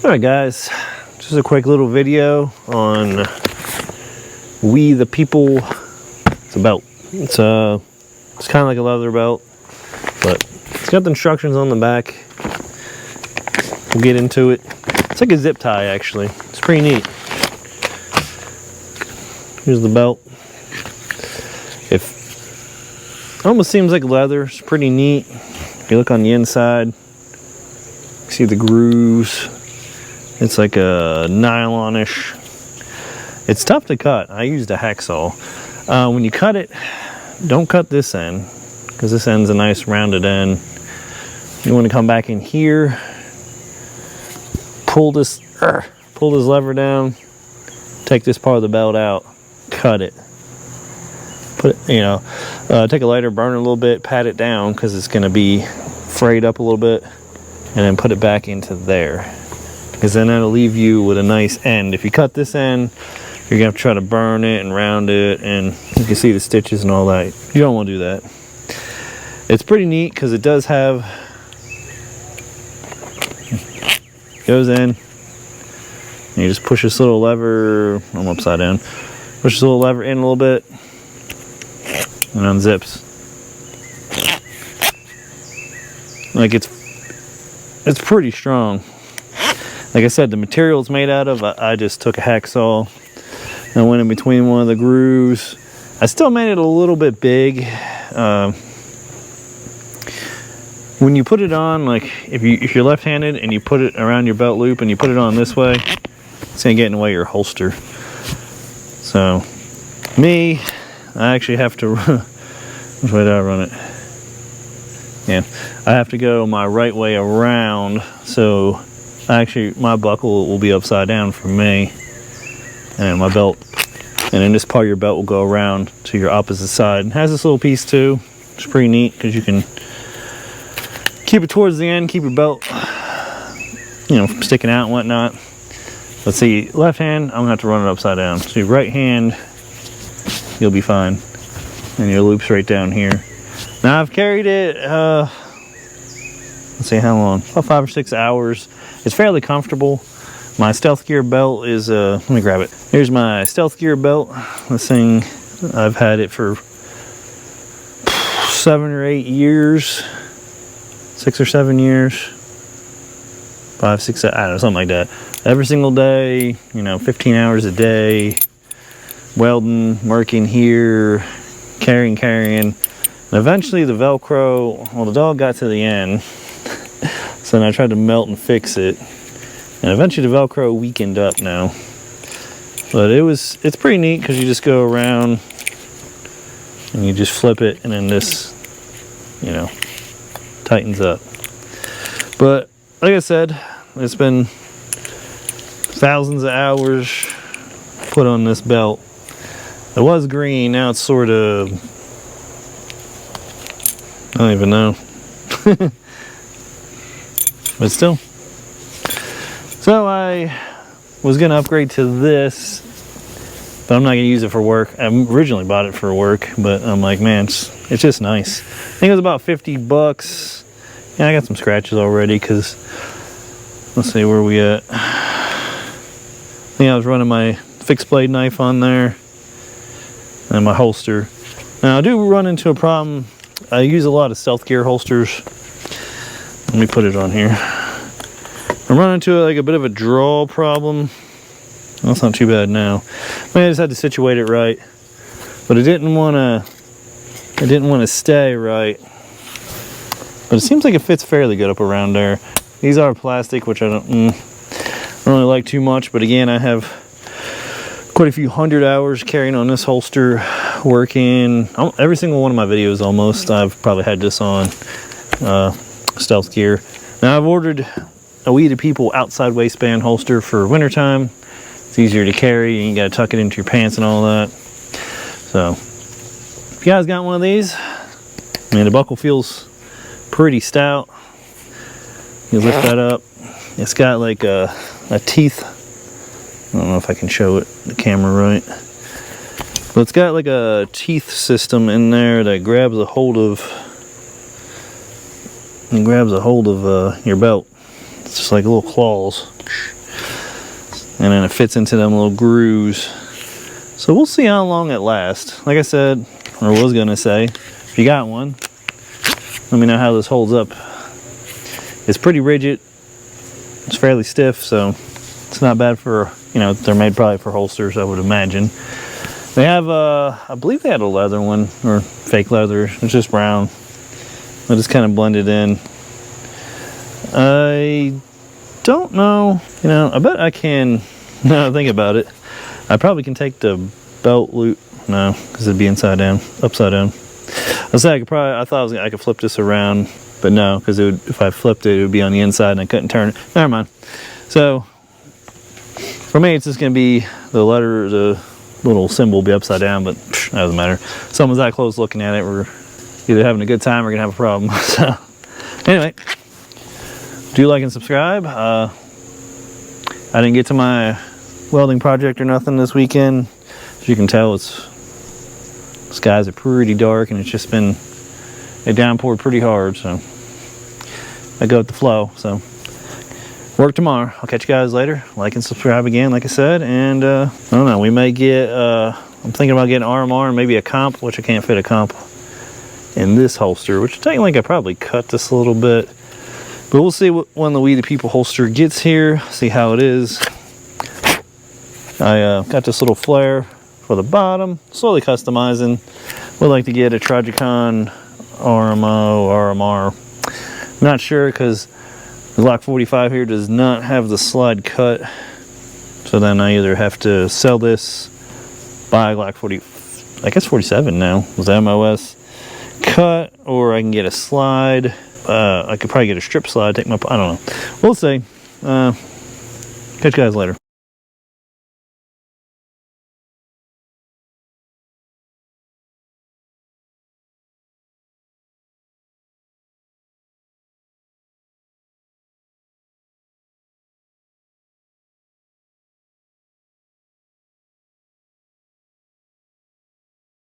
Alright guys, just a quick little video on We the People. It's a belt. It's kind of like a leather belt, but it's got the instructions on the back. We'll get into it. It's like a zip tie actually. It's pretty neat. Here's the belt. It almost seems like leather. It's pretty neat. If you look on the inside, you see the grooves. It's like a nylonish. It's tough to cut. I used a hacksaw. When you cut it, don't cut this end, because this end's a nice rounded end. You want to come back in here, pull this lever down, take this part of the belt out, cut it. Put it, take a lighter, burn it a little bit, pat it down because it's going to be frayed up a little bit, and then put it back into there. Because then that'll leave you with a nice end. If you cut this end, you're going to have to try to burn it and round it, and you can see the stitches and all that. You don't want to do that. It's pretty neat because it does have, goes in, and you just push this little lever, I'm upside down, push this little lever in a little bit, and unzips. Like it's pretty strong. Like I said, the material it's made out of, I just took a hacksaw and went in between one of the grooves. I still made it a little bit big. When you put it on, like if you're left-handed and you put it around your belt loop and you put it on this way, it's gonna get in the way of your holster. So, me, I actually have to which way did I run it? Yeah, I have to go my right way around, so actually my buckle will be upside down for me, and my belt, and then this part of your belt will go around to your opposite side. It has this little piece too. It's pretty neat because you can keep it towards the end, keep your belt from sticking out and whatnot. Let's see, left hand, I'm gonna have to run it upside down. So your right hand, you'll be fine, and your loop's right down here. Now I've carried it let's see how long, about 5 or 6 hours. It's fairly comfortable. My Stealth Gear belt is, let me grab it. Here's my Stealth Gear belt. This thing, I've had it for 7 or 8 years. 6 or 7 years. 5, 6, I don't know, something like that. Every single day, 15 hours a day. Welding, working here, carrying. And eventually the Velcro, well, the dog got to the end. So then I tried to melt and fix it, and eventually the Velcro weakened up now. But it's pretty neat because you just go around and you just flip it, and then this, tightens up. But like I said, it's been thousands of hours put on this belt. It was green, now it's sort of, I don't even know. But still. So I was going to upgrade to this, but I'm not going to use it for work. I originally bought it for work, but I'm like, man, it's just nice. I think it was about 50 bucks. Yeah, I got some scratches already because, let's see, where are we at? I think I was running my fixed blade knife on there and my holster. Now I do run into a problem. I use a lot of Stealth Gear holsters. Let me put it on here. I'm running into like a bit of a draw problem. That's not too bad now. I just had to situate it right, but it didn't want to stay right. But it seems like it fits fairly good up around there. These are plastic, which I don't really like too much. But again, I have quite a few hundred hours carrying on this holster, working. Every single one of my videos almost, I've probably had this on. Stealth Gear. Now I've ordered a We the People outside waistband holster for wintertime. It's easier to carry, and you gotta tuck it into your pants and all that. So if you guys got one of these, the buckle feels pretty stout. You lift that up. It's got like a teeth. I don't know if I can show it the camera right. But it's got like a teeth system in there that grabs a hold of your belt. It's just like little claws. And then it fits into them little grooves. So we'll see how long it lasts. Like I said, or was gonna say, if you got one, let me know how this holds up. It's pretty rigid. It's fairly stiff, so it's not bad for, you know, they're made probably for holsters, I would imagine. They have, I believe they had a leather one, or fake leather. It's just brown. I just kind of blended in. I don't know, you know, I bet I can, now I think about it, I probably can take the belt loop, no, because it'd be upside down. I thought I could flip this around, but no, because if I flipped it, it would be on the inside and I couldn't turn it. Never mind. So, for me, it's just going to be the little symbol will be upside down, but that doesn't matter. Someone's that close looking at it, we're either having a good time or going to have a problem. So, anyway, do like and subscribe. I didn't get to my welding project or nothing this weekend. As you can tell, skies are pretty dark and it's just been, it downpoured pretty hard, so I go with the flow. So work tomorrow. I'll catch you guys later. Like and subscribe again, like I said, and I don't know, we may get I'm thinking about getting RMR and maybe a comp, which I can't fit a comp in this holster, which technically I could probably cut this a little bit, but we'll see when the We the People holster gets here, see how it is. I got this little flare for the bottom, slowly customizing. Would like to get a Tragicon RMR. I'm not sure because the Glock 45 here does not have the slide cut. So then I either have to sell this, buy a Glock 40, I guess 47 now, was the MOS cut, or I can get a slide. I could probably get a strip slide, I don't know. We'll see. Catch you guys later.